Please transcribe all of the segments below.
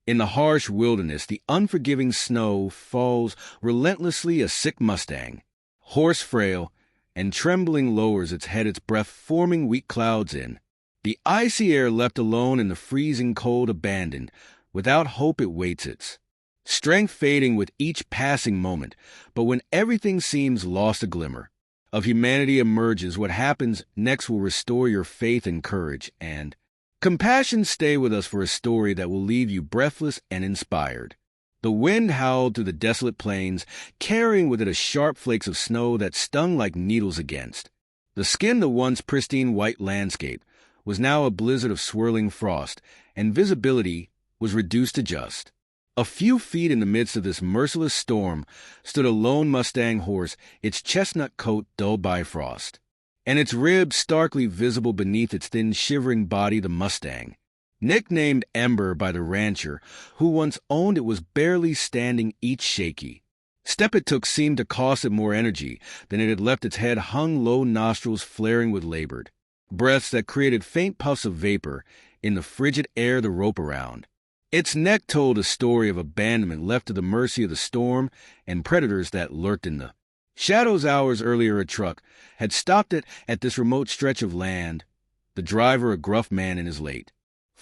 In the harsh wilderness, the unforgiving snow falls relentlessly. A sick Mustang, horse frail and trembling, lowers its head, its breath forming weak clouds in. The icy air, left alone in the freezing cold, abandoned, without hope, it waits, its strength fading with each passing moment. But when everything seems lost, a glimmer of humanity emerges. What happens next will restore your faith and courage and compassion. Stay with us for a story that will leave you breathless and inspired. The wind howled through the desolate plains, carrying with it a sharp flakes of snow that stung like needles against the skin. The once pristine white landscape was now a blizzard of swirling frost, and visibility was reduced to just a few feet. In the midst of this merciless storm stood a lone Mustang horse, its chestnut coat dulled by frost, and its ribs starkly visible beneath its thin, shivering body. The Mustang, nicknamed Ember by the rancher who once owned it, was barely standing. Each shaky step it took seemed to cost it more energy than it had left. Its head hung low, nostrils flaring with labored breaths that created faint puffs of vapor in the frigid air. The rope around its neck told a story of abandonment, left to the mercy of the storm and predators that lurked in the shadows. Hours earlier, a truck had stopped it at this remote stretch of land. The driver, a gruff man in his late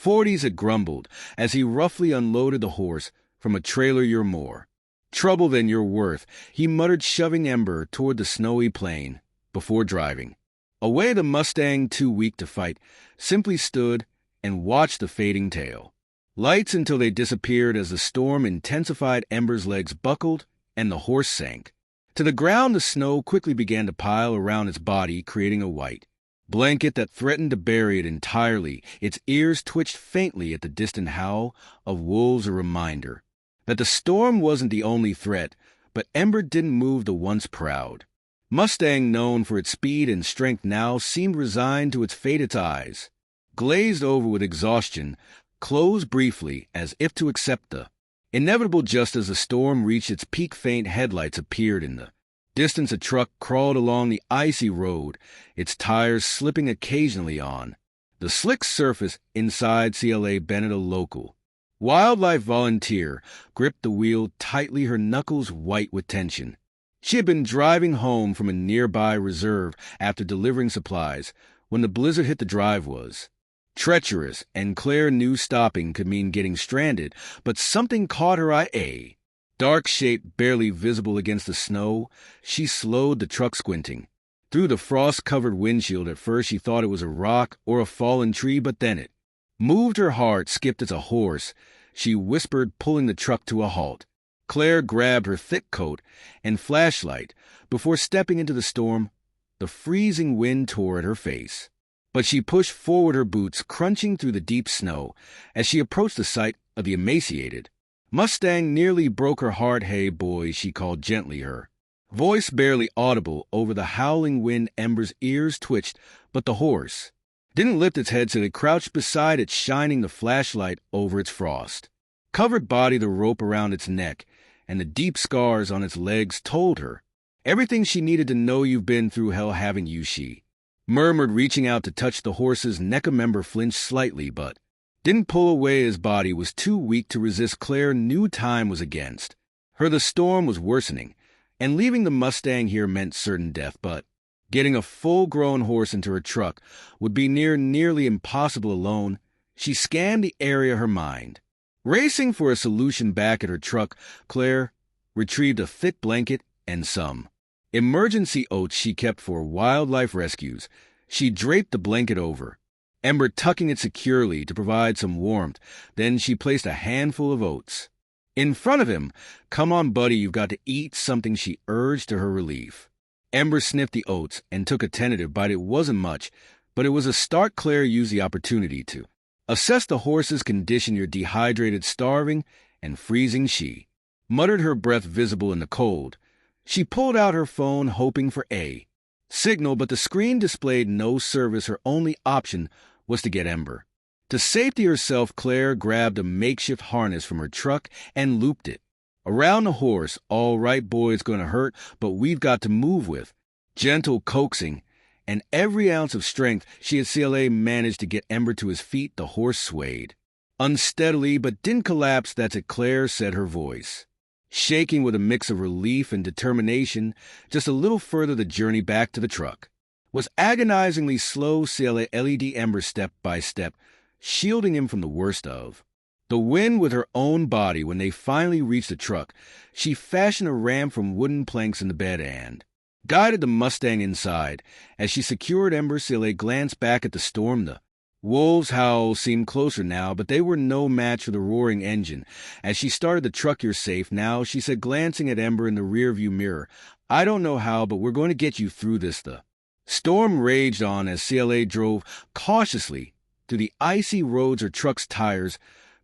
40s, had grumbled as he roughly unloaded the horse from a trailer. "You're more trouble than you're worth," he muttered, shoving Ember toward the snowy plain. Before driving away, the Mustang, too weak to fight, simply stood and watched the fading tail lights until they disappeared. As the storm intensified, Ember's legs buckled and the horse sank to the ground. The snow quickly began to pile around its body, creating a white blanket that threatened to bury it entirely. Its ears twitched faintly at the distant howl of wolves, a reminder that the storm wasn't the only threat. But Ember didn't move. The once proud Mustang, known for its speed and strength, now seemed resigned to its fate. Its eyes, glazed over with exhaustion, closed briefly as if to accept the inevitable. Just as the storm reached its peak, faint headlights appeared in the distance. A truck crawled along the icy road, its tires slipping occasionally on the slick surface. Inside, CLA Bennett, a local wildlife volunteer, gripped the wheel tightly, her knuckles white with tension. She had been driving home from a nearby reserve after delivering supplies when the blizzard hit. The drive was treacherous, and Claire knew stopping could mean getting stranded, but something caught her eye. A dark shape barely visible against the snow. She slowed the truck, squinting through the frost-covered windshield. At first she thought it was a rock or a fallen tree, but then it moved. Her heart skipped. As a horse, she whispered, pulling the truck to a halt. Claire grabbed her thick coat and flashlight before stepping into the storm. The freezing wind tore at her face, but she pushed forward, her boots crunching through the deep snow. As she approached the sight of the emaciated Mustang, nearly broke her heart. "Hey, boy," she called gently, her voice barely audible over the howling wind. Ember's ears twitched, but the horse didn't lift its head, so they crouched beside it, shining the flashlight over its frost-covered body. The rope around its neck and the deep scars on its legs told her everything she needed to know. "You've been through hell, haven't you?" she murmured, reaching out to touch the horse's neck. A member flinched slightly, but didn't pull away. His body was too weak to resist. Claire knew time was against her. The storm was worsening, and leaving the Mustang here meant certain death. But getting a full-grown horse into her truck would be nearly impossible alone. She scanned the area, her mind racing for a solution. Back at her truck, Claire retrieved a thick blanket and some emergency oats she kept for wildlife rescues. She draped the blanket over Ember, tucking it securely to provide some warmth. Then she placed a handful of oats in front of him. "Come on, buddy, you've got to eat something," she urged to her relief. Ember sniffed the oats and took a tentative bite. It wasn't much, but it was a start. Claire used the opportunity to assess the horse's condition. "You're dehydrated, starving, and freezing," she muttered, her breath visible in the cold. She pulled out her phone, hoping for a signal, but the screen displayed no service. Her only option was to get Ember to safety herself. Claire grabbed a makeshift harness from her truck and looped it around the horse. "All right, boy, it's going to hurt, but we've got to move." With gentle coaxing and every ounce of strength she had CLA managed to get Ember to his feet. The horse swayed Unsteadily, but didn't collapse. That's it, Claire said, her voice shaking with a mix of relief and determination. Just a little further, the journey back to the truck was agonizingly slow. CLA LED Ember step by step, shielding him from the worst of the wind with her own body. When they finally reached the truck, she fashioned a ramp from wooden planks in the bed and guided the Mustang inside. As she secured Ember, CLA glanced back at the storm. The wolves' howl seemed closer now, but they were no match for the roaring engine. As she started the truck, "You're safe now," she said, glancing at Ember in the rearview mirror. "I don't know how, but we're going to get you through this." The storm raged on as CLA drove cautiously through the icy roads, her truck's tires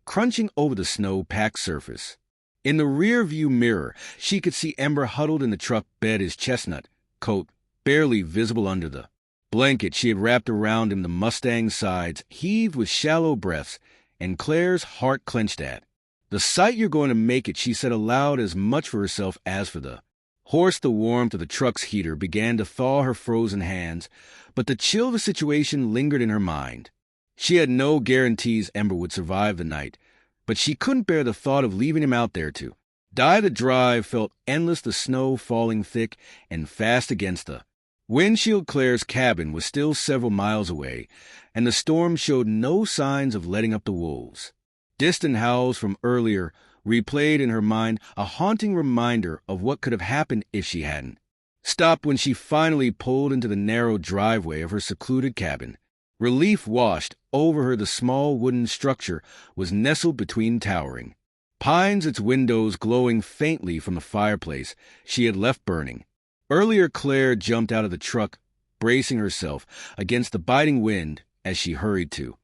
crunching over the snow-packed surface. In the rearview mirror, she could see Ember huddled in the truck bed, his chestnut coat barely visible under the blanket she had wrapped around him. The Mustang's sides heaved with shallow breaths, and Claire's heart clenched at the sight. "You're going to make it," she said aloud, as much for herself as for the horse. The warmth of the truck's heater began to thaw her frozen hands, but the chill of the situation lingered in her mind. She had no guarantees Ember would survive the night, but she couldn't bear the thought of leaving him out there to die. The drive felt endless, the snow falling thick and fast against the windshield. Claire's cabin was still several miles away, and the storm showed no signs of letting up. The wolves' distant howls from earlier replayed in her mind, a haunting reminder of what could have happened if she hadn't stopped. When she finally pulled into the narrow driveway of her secluded cabin, relief washed over her. The small wooden structure was nestled between towering pines, its windows glowing faintly from the fireplace she had left burning earlier. Claire jumped out of the truck, bracing herself against the biting wind as she hurried to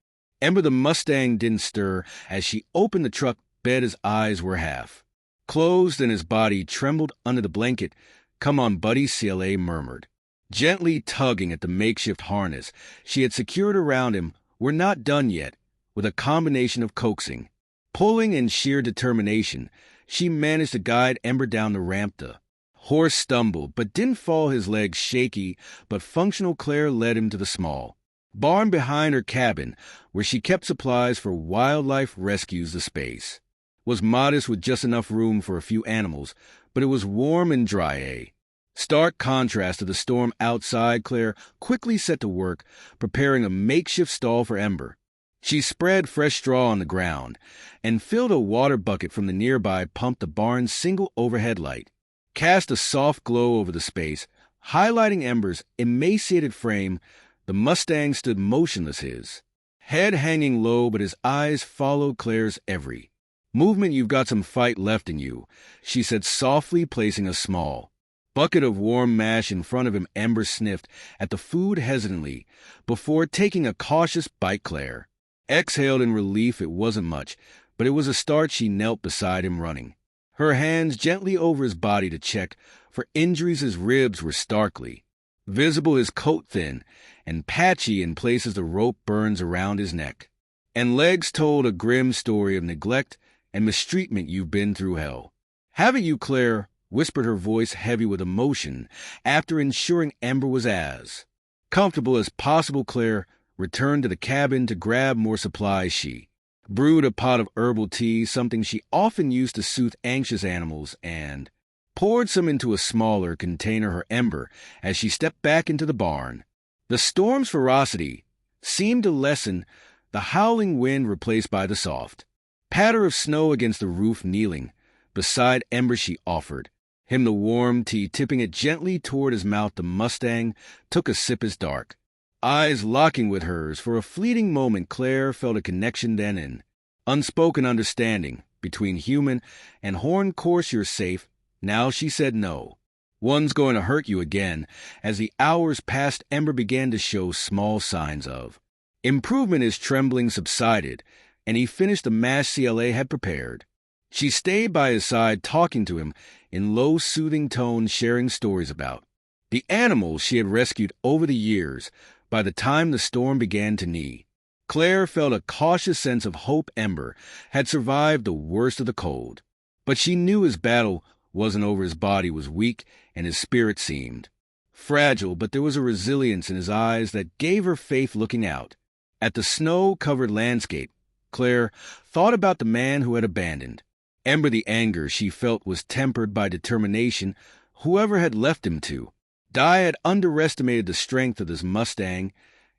Ember. The Mustang didn't stir as she opened the truck bed. His eyes were half closed and his body trembled under the blanket. "Come on, buddy," CLA murmured, gently tugging at the makeshift harness she had secured around him. "We're not done yet." With a combination of coaxing, pulling, and sheer determination, she managed to guide Ember down the ramp. The horse stumbled, but didn't fall, his legs shaky but functional. Claire led him to the small barn behind her cabin, where she kept supplies for wildlife rescues. The space was modest, with just enough room for a few animals, but it was warm and dry, a stark contrast to the storm outside. Claire quickly set to work, preparing a makeshift stall for Ember. She spread fresh straw on the ground and filled a water bucket from the nearby pump. The barn's single overhead light cast a soft glow over the space, highlighting Ember's emaciated frame. The Mustang stood motionless, his head hanging low, but his eyes followed Claire's every movement. "You've got some fight left in you," she said softly, placing a small bucket of warm mash in front of him. Ember sniffed at the food hesitantly before taking a cautious bite. Claire exhaled in relief. It wasn't much, but it was a start. She knelt beside him, running her hands gently over his body to check for injuries. His ribs were starkly visible, his coat thin and patchy in places. The rope burns around his neck and legs told a grim story of neglect and mistreatment. "You've been through hell, haven't you?" Claire whispered, her voice heavy with emotion. After ensuring Ember was as comfortable as possible, Claire returned to the cabin to grab more supplies. She brewed a pot of herbal tea, something she often used to soothe anxious animals, and poured some into a smaller container for Ember as she stepped back into the barn. The storm's ferocity seemed to lessen, the howling wind replaced by the soft patter of snow against the roof. Kneeling beside Ember, she offered him the warm tea, tipping it gently toward his mouth. The Mustang took a sip, his dark eyes locking with hers. For a fleeting moment, Claire felt a connection, then an unspoken understanding between human and horned. "Course you're safe now," she said. "No one's going to hurt you again." As the hours passed, Ember began to show small signs of improvement. His trembling subsided, and he finished the mash CLA had prepared. She stayed by his side, talking to him in low, soothing tones, sharing stories about the animals she had rescued over the years. By the time the storm began to knee, Claire felt a cautious sense of hope. Ember had survived the worst of the cold, but she knew his battle wasn't over. His body was weak, and his spirit seemed fragile, but there was a resilience in his eyes that gave her faith. Looking out at the snow-covered landscape, Claire thought about the man who had abandoned. Ember, the anger she felt was tempered by determination. Whoever had left him to. Di had underestimated the strength of this Mustang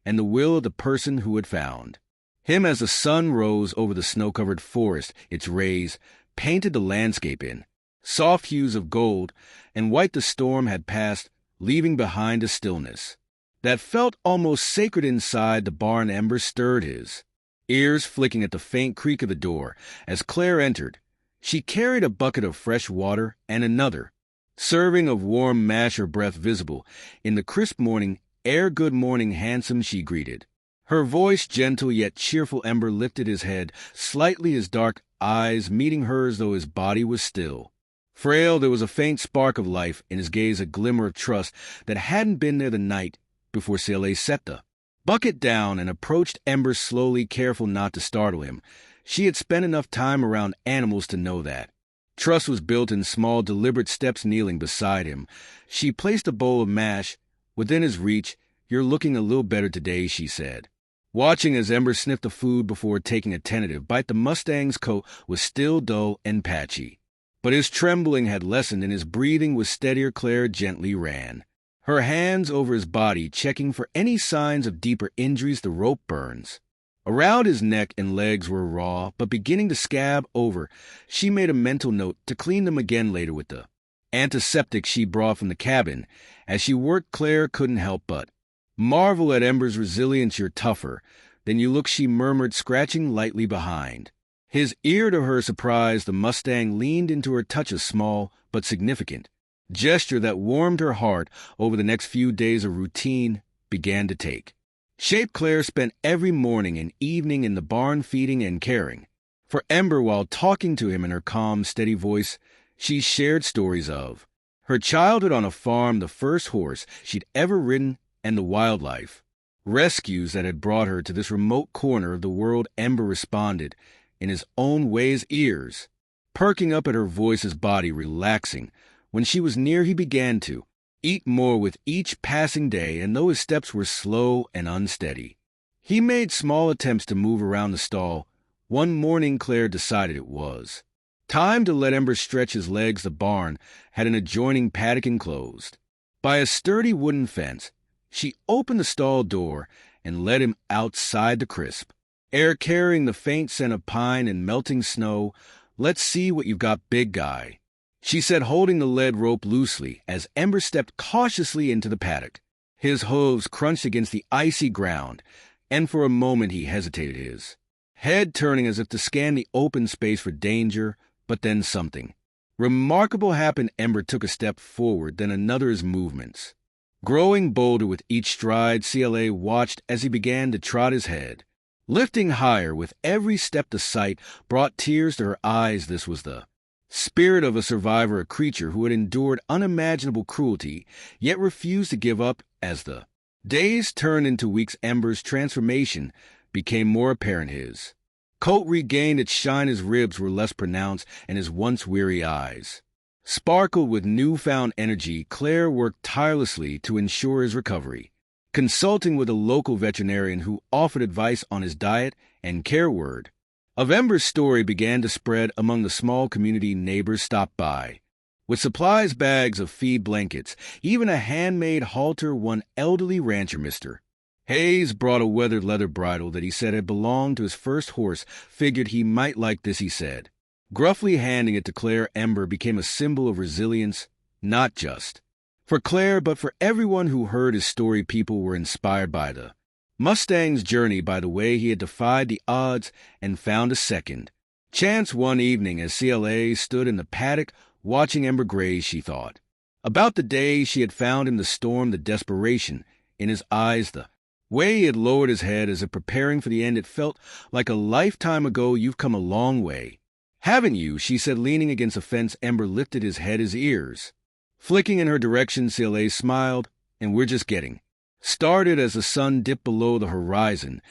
and the will of the person who had found him. As the sun rose over the snow-covered forest, its rays painted the landscape in soft hues of gold and white. The storm had passed, leaving behind a stillness that felt almost sacred. Inside the barn, Ember stirred his ears, flicking at the faint creak of the door. As Claire entered, she carried a bucket of fresh water and another serving of warm mash, her breath visible in the crisp morning air. "Good morning, handsome," she greeted, her voice gentle yet cheerful. Ember lifted his head slightly, his dark eyes meeting hers, though his body was still frail. There was a faint spark of life in his gaze, a glimmer of trust that hadn't been there the night before. CLA set the bucket down and approached Ember slowly, careful not to startle him. She had spent enough time around animals to know that trust was built in small, deliberate steps. Kneeling beside him, she placed a bowl of mash within his reach. "You're looking a little better today," she said, watching as Ember sniffed the food before taking a tentative bite. The Mustang's coat was still dull and patchy, but his trembling had lessened and his breathing was steadier. Claire gently ran her hands over his body, checking for any signs of deeper injuries. The rope burns around his neck and legs were raw, but beginning to scab over. She made a mental note to clean them again later with the antiseptic she brought from the cabin. As she worked, Claire couldn't help but marvel at Ember's resilience. "You're tougher than you look," she murmured, scratching lightly behind his ear. To her surprise, the Mustang leaned into her touch, a small but significant gesture that warmed her heart. Over the next few days, a routine began to take shape. Claire spent every morning and evening in the barn, feeding and caring for Ember while talking to him. In her calm, steady voice, she shared stories of her childhood on a farm, the first horse she'd ever ridden, and the wildlife rescues that had brought her to this remote corner of the world. Ember responded in his own way, his ears perking up at her voice, his body relaxing. When she was near, he began to eat more with each passing day, and though his steps were slow and unsteady, he made small attempts to move around the stall. One morning, Claire decided it was time to let Ember stretch his legs. The barn had an adjoining paddock enclosed by a sturdy wooden fence. She opened the stall door and led him outside, the crisp air carrying the faint scent of pine and melting snow. "Let's see what you've got, big guy," she said, holding the lead rope loosely as Ember stepped cautiously into the paddock. His hooves crunched against the icy ground, and for a moment he hesitated, his head turning as if to scan the open space for danger. But then something remarkable happened. Ember took a step forward, then another, his movements growing bolder with each stride. CLA watched as he began to trot, his head lifting higher with every step. The sight brought tears to her eyes. This was the spirit of a survivor, a creature who had endured unimaginable cruelty, yet refused to give up. As the days turned into weeks, Ember's transformation became more apparent. His coat regained its shine, his ribs were less pronounced, and his once weary eyes sparkled with newfound energy. Claire worked tirelessly to ensure his recovery, consulting with a local veterinarian who offered advice on his diet and care. Word of Ember's story began to spread among the small community. Neighbors stopped by with supplies, bags of feed, blankets, even a handmade halter. One elderly rancher, Mr. Hayes, brought a weathered leather bridle that he said had belonged to his first horse. "Figured he might like this," he said, gruffly handing it to Claire. Ember became a symbol of resilience, not just for Claire, but for everyone who heard his story. People were inspired by the Mustang's journey, by the way he had defied the odds and found a second chance. One evening, as CLA stood in the paddock watching Ember graze, she thought about the day she had found him, the storm, the desperation in his eyes, the way he had lowered his head as if preparing for the end. It felt like a lifetime ago. "You've come a long way, haven't you?" she said, leaning against a fence. Ember lifted his head, his ears flicking in her direction. CLA smiled. "And we're just getting started." As the sun dipped below the horizon,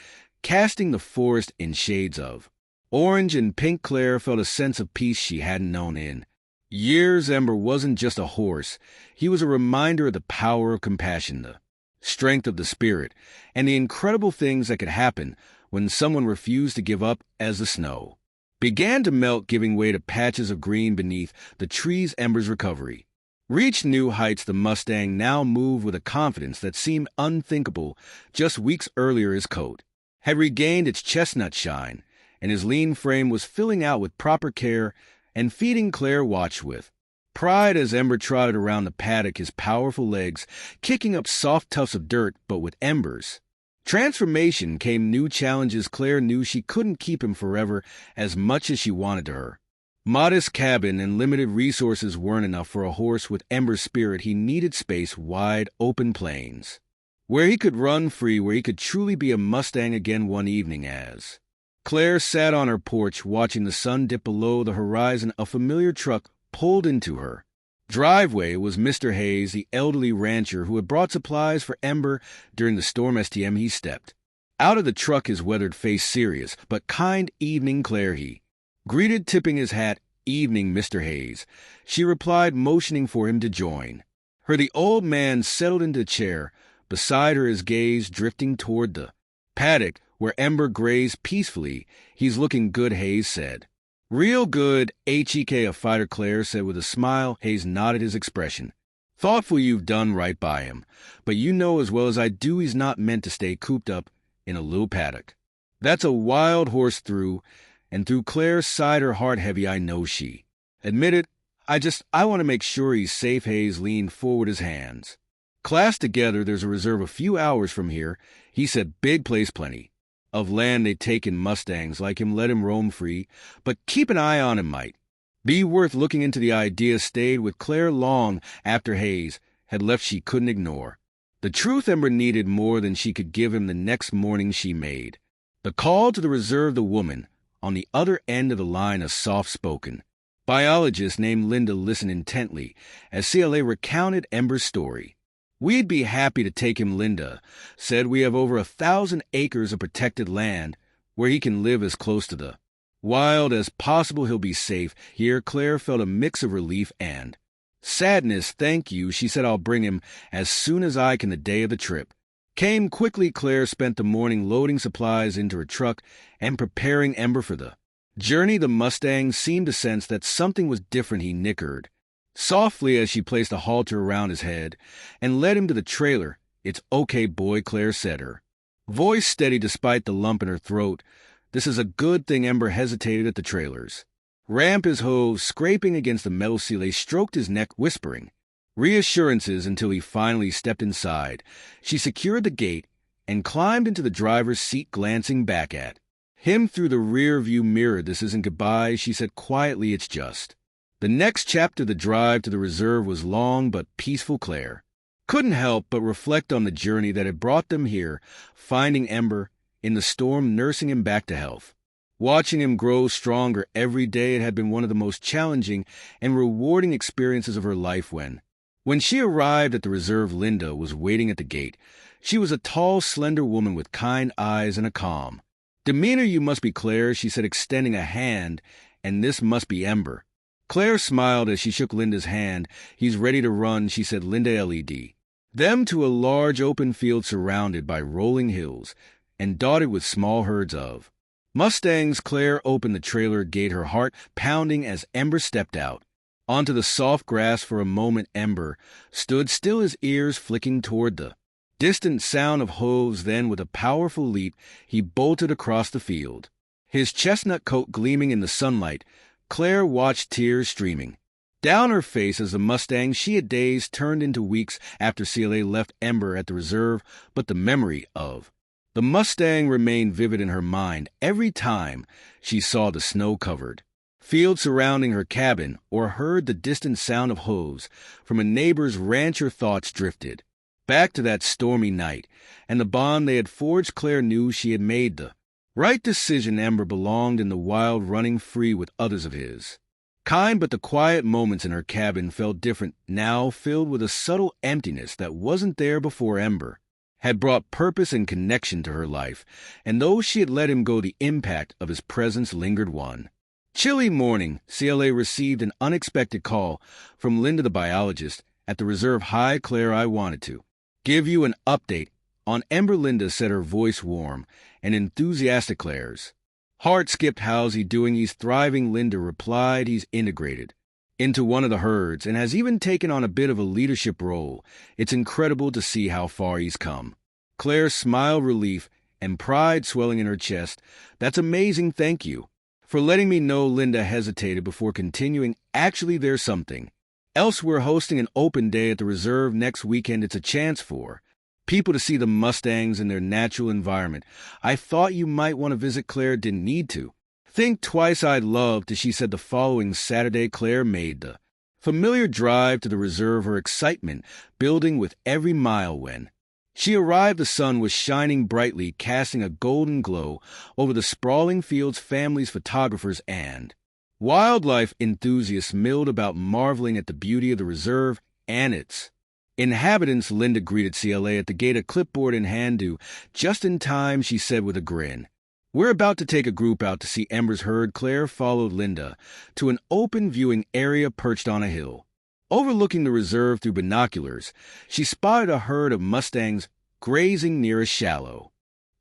casting the forest in shades of orange and pink, Claire felt a sense of peace she hadn't known in years. Ember wasn't just a horse. He was a reminder of the power of compassion, the strength of the spirit, and the incredible things that could happen when someone refused to give up as the snow began to melt, giving way to patches of green beneath the tree's embers. Recovery reached new heights. The Mustang now moved with a confidence that seemed unthinkable just weeks earlier. His coat had regained its chestnut shine, and his lean frame was filling out with proper care and feeding. Claire watched with pride as Ember trotted around the paddock, his powerful legs kicking up soft tufts of dirt. But with Ember's transformation came new challenges. Claire knew she couldn't keep him forever as much as she wanted to. Her modest cabin and limited resources weren't enough for a horse with Ember's spirit. He needed space, wide open plains, where he could run free, where he could truly be a Mustang again. One evening, as Claire sat on her porch watching the sun dip below the horizon, a familiar truck pulled into her driveway. It was Mr. Hayes, the elderly rancher who had brought supplies for Ember during the storm. He stepped out of the truck, his weathered face serious but kind. Evening, Claire, he greeted, tipping his hat. Evening, Mr. Hayes, she replied, motioning for him to join her. The old man settled into a chair beside her, his gaze drifting toward the paddock where Ember grazed peacefully. He's looking good, Hayes said. Real good, HEK, a fighter, Claire said with a smile. Hayes nodded, his expression thoughtful. You've done right by him, but you know as well as I do he's not meant to stay cooped up in a little paddock. That's a wild horse through and through. Claire sighed, her heart heavy. I know, she admitted. I want to make sure he's safe. Hayes leaned forward, his hands clasped together. There's a reserve a few hours from here, he said. Big place, plenty of land. They take in Mustangs like him, let him roam free, but keep an eye on him. Might be worth looking into. The idea stayed with Claire long after Hayes had left. She couldn't ignore the truth. Ember needed more than she could give him. The next morning she made the call to the reserve. The woman on the other end of the line, a soft-spoken biologist named Linda, listened intently as CLA recounted Ember's story. We'd be happy to take him, Linda said. We have over 1,000 acres of protected land where he can live as close to the wild as possible. He'll be safe here. Claire felt a mix of relief and sadness. Thank you, she said. I'll bring him as soon as I can. The day of the trip came quickly. Claire spent the morning loading supplies into her truck and preparing Ember for the journey. The Mustang seemed to sense that something was different. He nickered softly as she placed a halter around his head and led him to the trailer. It's okay, boy, Claire said, her voice steady despite the lump in her throat. This is a good thing. Ember hesitated at the trailer's ramp, his hose scraping against the metal seal. They stroked his neck, whispering reassurances until he finally stepped inside. She secured the gate and climbed into the driver's seat, glancing back at him through the rear-view mirror. This isn't goodbye, she said quietly. It's just the next chapter. The drive to the reserve was long but peaceful. Claire couldn't help but reflect on the journey that had brought them here, finding Ember in the storm, nursing him back to health, watching him grow stronger every day. It had been one of the most challenging and rewarding experiences of her life. When she arrived at the reserve, Linda was waiting at the gate. She was a tall, slender woman with kind eyes and a calm demeanor. You must be Claire, she said, extending a hand, and this must be Ember. Claire smiled as she shook Linda's hand. He's ready to run, she said. Linda led them to a large open field surrounded by rolling hills and dotted with small herds of Mustangs. Claire opened the trailer gate, her heart pounding as Ember stepped out onto the soft grass. For a moment, Ember stood still, his ears flicking toward the distant sound of hooves. Then, with a powerful leap, he bolted across the field, his chestnut coat gleaming in the sunlight. Claire watched, tears streaming down her face as the Mustang she had days turned into weeks after CLA left Ember at the reserve. But the memory of the Mustang remained vivid in her mind every time she saw the snow-covered field surrounding her cabin or heard the distant sound of hooves from a neighbor's ranch. Her thoughts drifted back to that stormy night and the bond they had forged. Claire knew she had made the right decision. Ember belonged in the wild, running free with others of his kind. But the quiet moments in her cabin felt different now, filled with a subtle emptiness that wasn't there before. Ember had brought purpose and connection to her life, and though she had let him go, the impact of his presence lingered. One chilly morning, CLA received an unexpected call from Linda, the biologist, at the reserve. Hi, Claire, I wanted to give you an update On Ember, Linda said, her voice warm and enthusiastic. Claire's heart skipped. "How's he doing?" "He's thriving," Linda replied. "He's integrated into one of the herds and has even taken on a bit of a leadership role. It's incredible to see how far he's come." Claire smiled relief and pride swelling in her chest. "That's amazing. Thank you for letting me know." Linda hesitated before continuing. "Actually, there's something else. We're hosting an open day at the reserve next weekend. It's a chance for people to see the Mustangs in their natural environment. I thought you might want to visit." Claire didn't need to think twice. "I'd love to," she said. The following Saturday, Claire made the familiar drive to the reserve, her excitement building with every mile. When she arrived, the sun was shining brightly, casting a golden glow over the sprawling fields. Families, photographers, and wildlife enthusiasts milled about, marveling at the beauty of the reserve and its inhabitants. Linda greeted CLA at the gate, a clipboard in hand. "Do just in time," she said with a grin. "We're about to take a group out to see Ember's herd." Claire followed Linda to an open viewing area perched on a hill overlooking the reserve. Through binoculars, she spotted a herd of Mustangs grazing near a shallow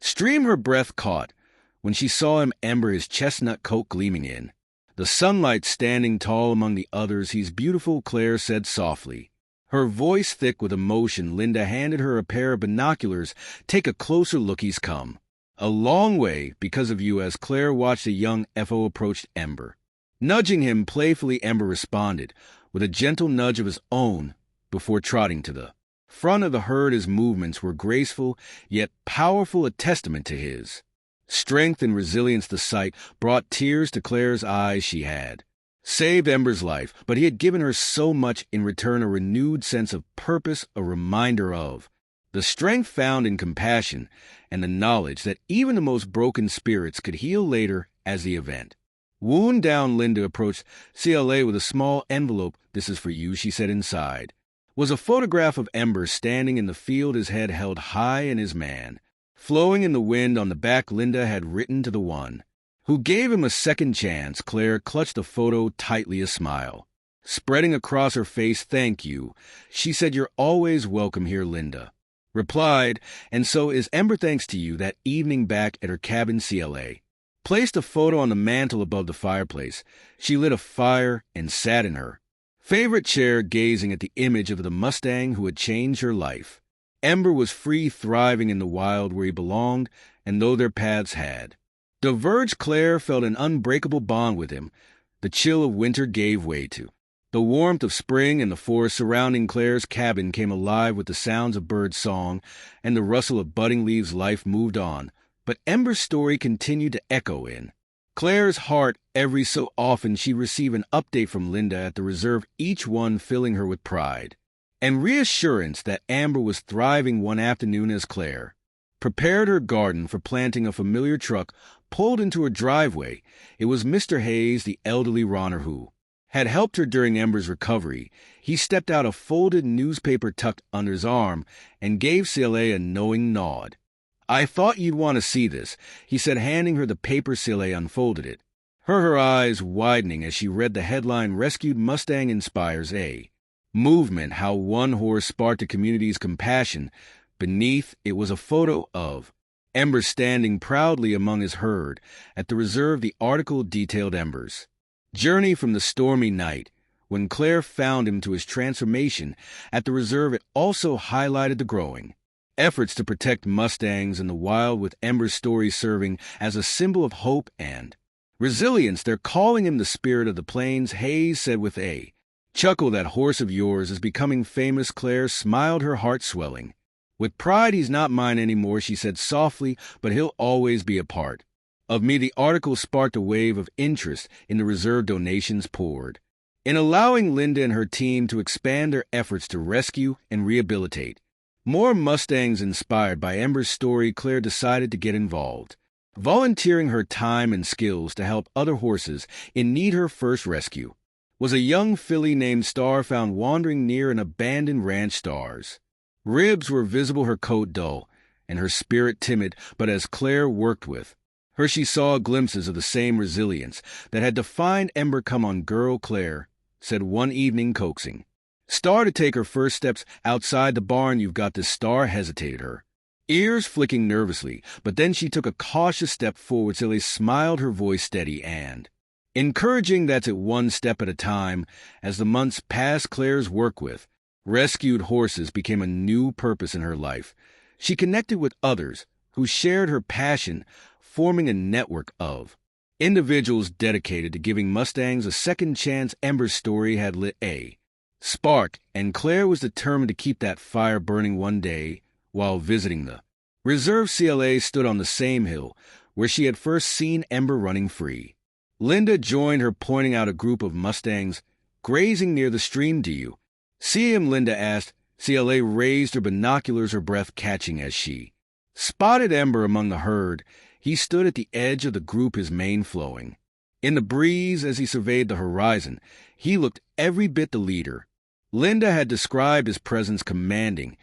stream. Her breath caught when she saw him, Ember, his chestnut coat gleaming in the sunlight, standing tall among the others. "He's beautiful," Claire said softly, her voice thick with emotion. Linda handed her a pair of binoculars. "Take a closer look. He's come a long way because of you." As Claire watched, a young FO approached Ember, nudging him playfully. Ember responded with a gentle nudge of his own before trotting to the front of the herd. His movements were graceful yet powerful, a testament to his strength and resilience. The sight brought tears to Claire's eyes. She had saved Ember's life, but he had given her so much in return, a renewed sense of purpose, a reminder of the strength found in compassion, and the knowledge that even the most broken spirits could heal later. As the event wound down, Linda approached CLA with a small envelope. "This is for you," she said. Inside was a photograph of Ember standing in the field, his head held high and his man flowing in the wind. On the back, Linda had written, "To the one who gave him a second chance." Claire clutched the photo tightly, a smile spreading across her face. "Thank you," she said. "You're always welcome here," Linda replied. "And so is Ember. Thanks to you." That evening, back at her cabin, CLA placed a photo on the mantel above the fireplace. She lit a fire and sat in her favorite chair, gazing at the image of the Mustang who had changed her life. Ember was free, thriving in the wild where he belonged, and though their paths had diverged, Claire felt an unbreakable bond with him. The chill of winter gave way to the warmth of spring, and the forest surrounding Claire's cabin came alive with the sounds of bird song and the rustle of budding leaves. Life moved on, but Ember's story continued to echo in Claire's heart. Every so often she received an update from Linda at the reserve, each one filling her with pride and reassurance that Amber was thriving. One afternoon, as Claire prepared her garden for planting, a familiar truck pulled into her driveway. It was Mr. Hayes, the elderly runner who had helped her during Ember's recovery. He stepped out, a folded newspaper tucked under his arm, and gave CLA a knowing nod. "I thought you'd want to see this," he said, handing her the paper. CLA unfolded it, her eyes widening as she read the headline, "Rescued Mustang Inspires a Movement, How One Horse Sparked the Community's Compassion." Beneath it was a photo of Ember standing proudly among his herd at the reserve. The article detailed Ember's journey from the stormy night when Claire found him to his transformation at the reserve. It also highlighted the growing efforts to protect Mustangs in the wild, with Ember's story serving as a symbol of hope and resilience. "They're calling him the spirit of the plains," Hayes said with a chuckle. "That horse of yours is becoming famous." Claire smiled, her heart swelling with pride. "He's not mine anymore," she said softly, "but he'll always be a part of me." The article sparked a wave of interest in the reserve. Donations poured in, allowing Linda and her team to expand their efforts to rescue and rehabilitate more Mustangs. Inspired by Ember's story, Claire decided to get involved, volunteering her time and skills to help other horses in need. Her first rescue was a young filly named Star, found wandering near an abandoned ranch. Star's ribs were visible, her coat dull, and her spirit timid, but as Claire worked with her, she saw glimpses of the same resilience that had defined Ember. "Come on, girl," Claire said one evening, coaxing Star to take her first steps outside the barn. "You've got this." Star hesitated, her ears flicking nervously, but then she took a cautious step forward till he smiled, her voice steady and encouraging. That's it, one step at a time. As the months passed, Claire's work with rescued horses became a new purpose in her life. She connected with others who shared her passion, forming a network of individuals dedicated to giving Mustangs a second chance. Ember's story had lit a spark, and Claire was determined to keep that fire burning. One day, while visiting the reserve, CLA stood on the same hill where she had first seen Ember running free. Linda joined her, pointing out a group of Mustangs grazing near the stream. "Do you see him?" Linda asked. CLA raised her binoculars, her breath catching as she spotted Ember among the herd. He stood at the edge of the group, his mane flowing in the breeze as he surveyed the horizon. He looked every bit the leader Linda had described, his presence commanding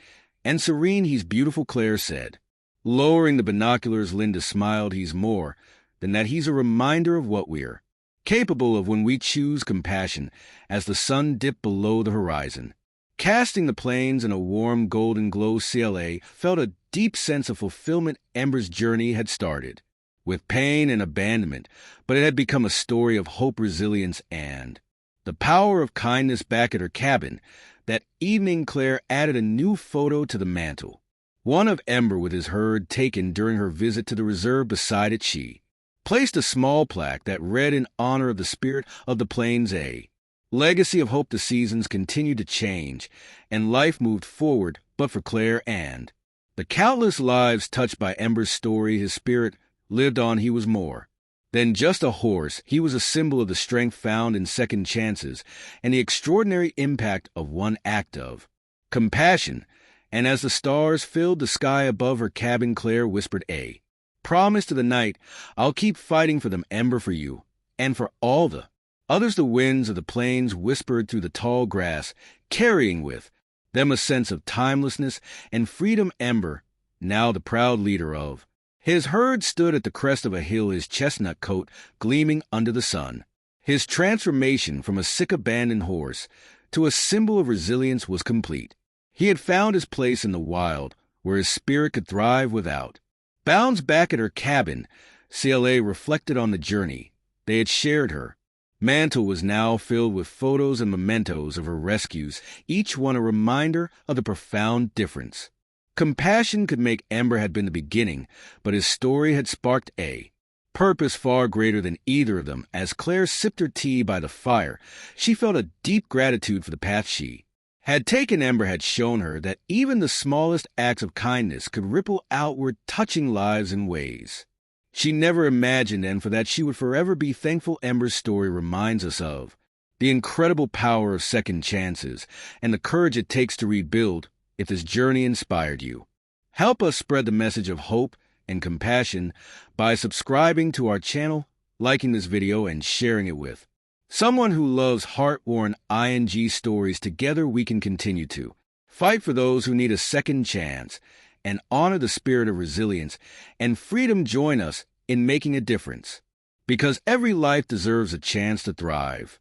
and serene. "He's beautiful," Claire said. Lowering the binoculars, Linda smiled. "He's more than that. He's a reminder of what we're capable of when we choose compassion." As the sun dipped below the horizon, casting the plains in a warm golden glow, CLA felt a deep sense of fulfillment. Ember's journey had started with pain and abandonment, but it had become a story of hope, resilience, and the power of kindness. Back at her cabin that evening, Claire added a new photo to the mantle, one of Ember with his herd, taken during her visit to the reserve. Beside it, she placed a small plaque that read, "In honor of the spirit of the plains, a legacy of hope." The seasons continued to change, and life moved forward, but for Claire and the countless lives touched by Ember's story, his spirit lived on. He was more than just a horse. He was a symbol of the strength found in second chances and the extraordinary impact of one act of compassion. And as the stars filled the sky above her cabin, Claire whispered a promise to the night. "I'll keep fighting for them, Ember, for you and for all the others." The winds of the plains whispered through the tall grass, carrying with them a sense of timelessness and freedom. Ember, now the proud leader of his herd, stood at the crest of a hill, his chestnut coat gleaming under the sun. His transformation from a sick, abandoned horse to a symbol of resilience was complete. He had found his place in the wild, where his spirit could thrive without bounds. Back at her cabin, CLA reflected on the journey they had shared. Her mantle was now filled with photos and mementos of her rescues, each one a reminder of the profound difference compassion could make. Ember had been the beginning, but his story had sparked a purpose far greater than either of them. As Claire sipped her tea by the fire, she felt a deep gratitude for the path she had taken. Ember had shown her that even the smallest acts of kindness could ripple outward, touching lives in ways she never imagined, and for that she would forever be thankful. Ember's story reminds us of the incredible power of second chances and the courage it takes to rebuild. If this journey inspired you, help us spread the message of hope and compassion by subscribing to our channel, liking this video, and sharing it with someone who loves heartwarming ing stories. Together we can continue to fight for those who need a second chance and honor the spirit of resilience and freedom. Join us in making a difference, because every life deserves a chance to thrive.